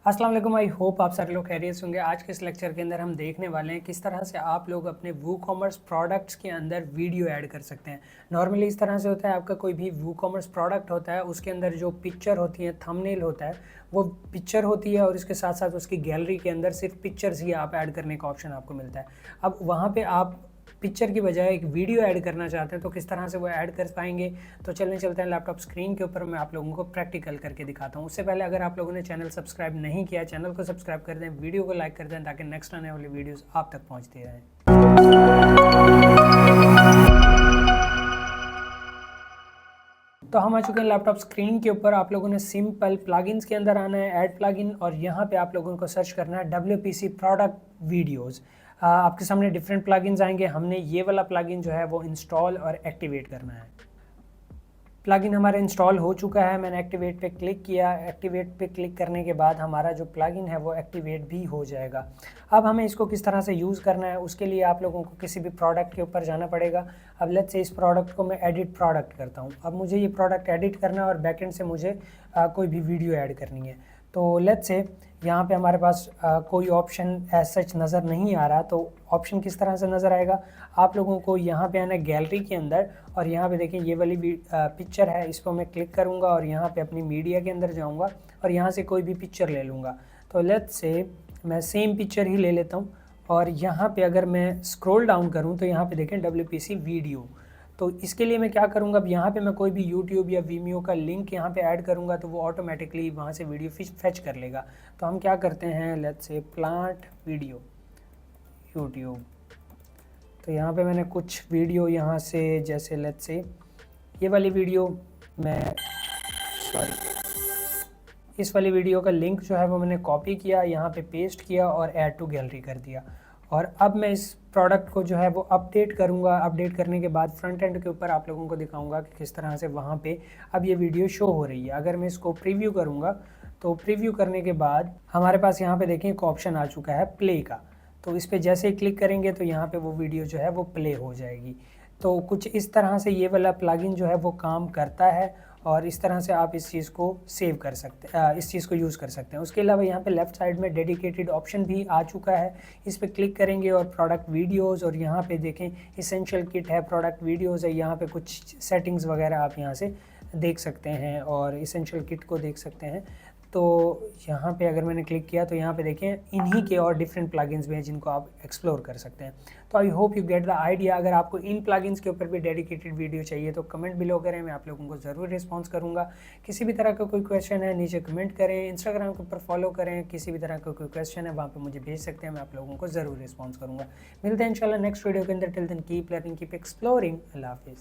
अस्सलाम वालेकुम। I hope आप सारे लोग खैरियत से होंगे। आज के इस लेक्चर के अंदर हम देखने वाले हैं किस तरह से आप लोग अपने वूकॉमर्स प्रोडक्ट्स के अंदर वीडियो ऐड कर सकते हैं। नॉर्मली इस तरह से होता है, आपका कोई भी वूकॉमर्स प्रोडक्ट होता है उसके अंदर जो पिक्चर होती है, थंबनेल होता है, वो पिक्चर होती है और इसके साथ साथ उसकी गैलरी के अंदर सिर्फ पिक्चर्स ही आप ऐड करने का ऑप्शन आपको मिलता है। अब वहाँ पर आप पिक्चर की बजाय एक वीडियो ऐड करना चाहते हैं तो किस तरह से वो ऐड कर पाएंगे। तो चलते हैं लैपटॉप स्क्रीन के ऊपर, मैं आप लोगों को प्रैक्टिकल करके दिखाता हूँ। उससे पहले अगर आप लोगों ने चैनल सब्सक्राइब नहीं किया, चैनल को सब्सक्राइब कर दें, वीडियो को लाइक कर दें ताकि नेक्स्ट आने वाली वीडियोज़ आप तक पहुँचती रहें। तो हम आ चुके हैं लैपटॉप स्क्रीन के ऊपर। आप लोगों ने सिंपल प्लगइन्स के अंदर आना है, ऐड प्लगइन, और यहाँ पे आप लोगों को सर्च करना है WPC प्रोडक्ट वीडियोज़। आपके सामने डिफरेंट प्लगइन्स आएंगे। हमने ये वाला प्लगइन जो है वो इंस्टॉल और एक्टिवेट करना है। प्लगइन हमारा इंस्टॉल हो चुका है, मैंने एक्टिवेट पे क्लिक किया। एक्टिवेट पे क्लिक करने के बाद हमारा जो प्लगइन है वो एक्टिवेट भी हो जाएगा। अब हमें इसको किस तरह से यूज़ करना है, उसके लिए आप लोगों को किसी भी प्रोडक्ट के ऊपर जाना पड़ेगा। अब लेट्स से इस प्रोडक्ट को मैं एडिट प्रोडक्ट करता हूँ। अब मुझे ये प्रोडक्ट एडिट करना है और बैकएंड से मुझे कोई भी वीडियो ऐड करनी है। तो लेट्स से यहाँ पे हमारे पास कोई ऑप्शन एज सच नज़र नहीं आ रहा। तो ऑप्शन किस तरह से नज़र आएगा, आप लोगों को यहाँ पे आना गैलरी के अंदर, और यहाँ पे देखें ये वाली पिक्चर है, इस पर मैं क्लिक करूँगा और यहाँ पे अपनी मीडिया के अंदर जाऊँगा और यहाँ से कोई भी पिक्चर ले लूँगा। तो लेट्स से मैं सेम पिक्चर ही ले लेता हूँ और यहाँ पे अगर मैं स्क्रॉल डाउन करूँ तो यहाँ पे देखें WPC वीडियो। तो इसके लिए मैं क्या करूँगा, अब यहाँ पे मैं कोई भी यूट्यूब या वीमियो का लिंक यहाँ पे ऐड करूँगा तो वो ऑटोमेटिकली वहाँ से वीडियो फेच कर लेगा। तो हम क्या करते हैं, let's say plant video YouTube. तो यहाँ पे मैंने कुछ वीडियो यहाँ से, जैसे लेट्स से ये वाली वीडियो, मैं इस वाली वीडियो का लिंक जो है वो मैंने कॉपी किया, यहाँ पे पेस्ट किया और ऐड टू गैलरी कर दिया। और अब मैं इस प्रोडक्ट को जो है वो अपडेट करूँगा। अपडेट करने के बाद फ्रंट एंड के ऊपर आप लोगों को दिखाऊंगा कि किस तरह से वहाँ पे अब ये वीडियो शो हो रही है। अगर मैं इसको प्रीव्यू करूँगा तो प्रीव्यू करने के बाद हमारे पास यहाँ पे देखें एक ऑप्शन आ चुका है प्ले का। तो इस पर जैसे ही क्लिक करेंगे तो यहाँ पे वो वीडियो जो है वो प्ले हो जाएगी। तो कुछ इस तरह से ये वाला प्लगइन जो है वो काम करता है और इस तरह से आप इस चीज़ को सेव कर सकते हैं, इस चीज़ को यूज़ कर सकते हैं। उसके अलावा यहाँ पे लेफ़्ट साइड में डेडिकेटेड ऑप्शन भी आ चुका है, इस पर क्लिक करेंगे और प्रोडक्ट वीडियोज़, और यहाँ पे देखें इसेंशियल किट है, प्रोडक्ट वीडियोज़ है। यहाँ पे कुछ सेटिंग्स वगैरह आप यहाँ से देख सकते हैं और इसेंशियल किट को देख सकते हैं। तो यहाँ पे अगर मैंने क्लिक किया तो यहाँ पे देखें इन्हीं के और डिफरेंट प्लगइन्स भी हैं जिनको आप एक्सप्लोर कर सकते हैं। तो I hope you get the idea. अगर आपको इन प्लगइन्स के ऊपर भी डेडिकेटेड वीडियो चाहिए तो कमेंट बिलो करें, मैं आप लोगों को ज़रूर रिस्पॉन्स करूँगा। किसी भी तरह का कोई क्वेश्चन है नीचे कमेंट करें, इंस्टाग्राम के ऊपर फॉलो करें, किसी भी तरह का कोई क्वेश्चन है वहाँ पर मुझे भेज सकते हैं, मैं आप लोगों को ज़रूर रिस्पॉन्स करूँगा। मिलते हैं इंशाल्लाह नेक्स्ट वीडियो के अंदर। Till then keep learning, keep exploring. अल्लाह हाफिज़।